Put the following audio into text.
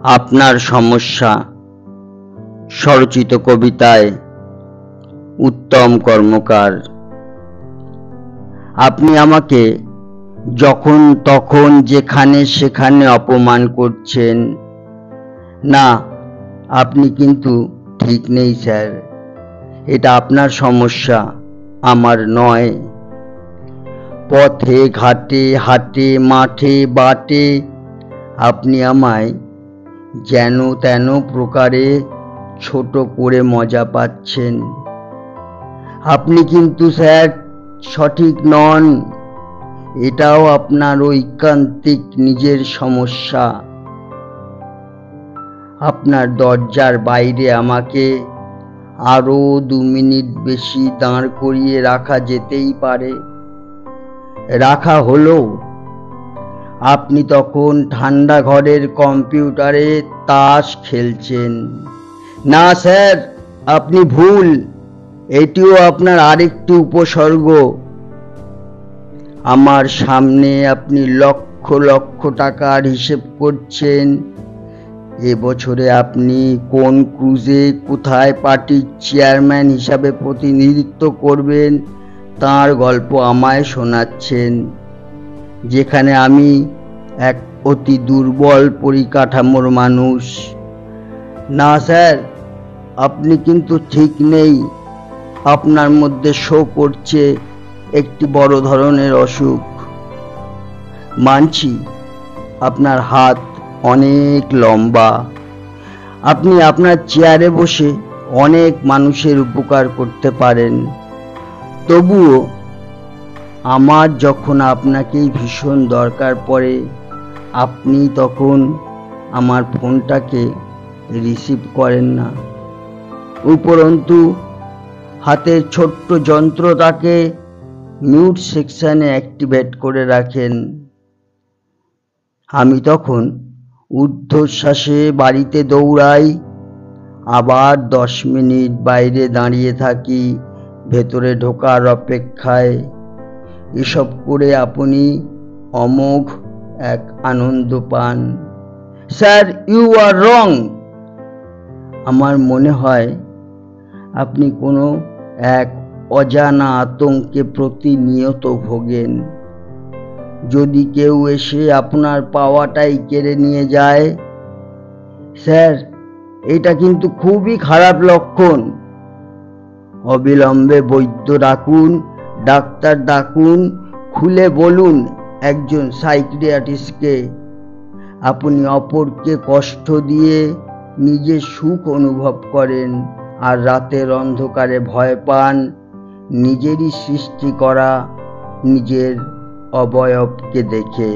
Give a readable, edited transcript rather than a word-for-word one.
আপনার সমস্যা স্বরচিত কবিতায় উত্তম কর্মকার। আপনি আমাকে যখন তখন যেখানে সেখানে অপমান করছেন। না, আপনি কিন্তু ঠিক নেই স্যার। এটা আপনার সমস্যা, আমার নয়। পথে ঘাটে হাটে মাঠে বাটে আপনি আমায় যেন তেন প্রকারে ছোট করে মজা পাচ্ছেন। আপনি কিন্তু স্যার সঠিক নন। এটাও আপনার ঐকান্তিক নিজের সমস্যা। আপনার দরজার বাইরে আমাকে আরো 2 মিনিট বেশি দাঁড় করিয়ে রাখা যেতেই পারে। রাখা হলো। আপনি তখন ঠান্ডা ঘরের কম্পিউটারে তাস খেলছেন। না স্যার, আপনি ভুল। এটিও আপনার আরেকটি উপসর্গ। আমার সামনে আপনি লক্ষ লক্ষ টাকার হিসেব করছেন। এবছরে আপনি কোন ক্রুজে কোথায় পার্টির চেয়ারম্যান হিসাবে প্রতিনিধিত্ব করবেন তার গল্প আমায় শোনাচ্ছেন, যেখানে আমি এক অতি দুর্বল পরিকাঠামোর মানুষ। না স্যার, আপনি কিন্তু ঠিক নেই। আপনার মধ্যে শো করছে একটি বড় ধরনের অসুখ। মানছি আপনার হাত অনেক লম্বা। আপনি আপনার চেয়ারে বসে অনেক মানুষের উপকার করতে পারেন। তবুও আমার যখন আপনাকেই ভীষণ দরকার পড়ে, আপনি তখন আমার ফোনটাকে রিসিভ করেন না। উপরন্তু হাতের ছোট্ট যন্ত্রটাকে মিউট সেকশনে অ্যাক্টিভেট করে রাখেন। আমি তখন ঊর্ধ্বশ্বাসে বাড়িতে দৌড়াই, আবার 10 মিনিট বাইরে দাঁড়িয়ে থাকি ভেতরে ঢোকার অপেক্ষায়। এসব করে আপনি অমোঘ এক আনন্দ পান। স্যার, ইউ আর রং। আমার মনে হয় আপনি কোনো এক অজানা আতঙ্কে প্রতিনিয়ত ভোগেন। যদি কেউ এসে আপনার পাওয়াটাই কেড়ে নিয়ে যায়, স্যার, এটা কিন্তু খুবই খারাপ লক্ষণ। অবিলম্বে বৈদ্য ডাকুন, ডাক্তার ডাকুন, খুলে বলুন একজন সাইকিয়াট্রিস্টকে। আপনি অপরকে কষ্ট দিয়ে নিজের সুখ অনুভব করেন আর রাতের অন্ধকারে ভয় পান নিজেরই সৃষ্টি করা নিজের অবয়বকে দেখে।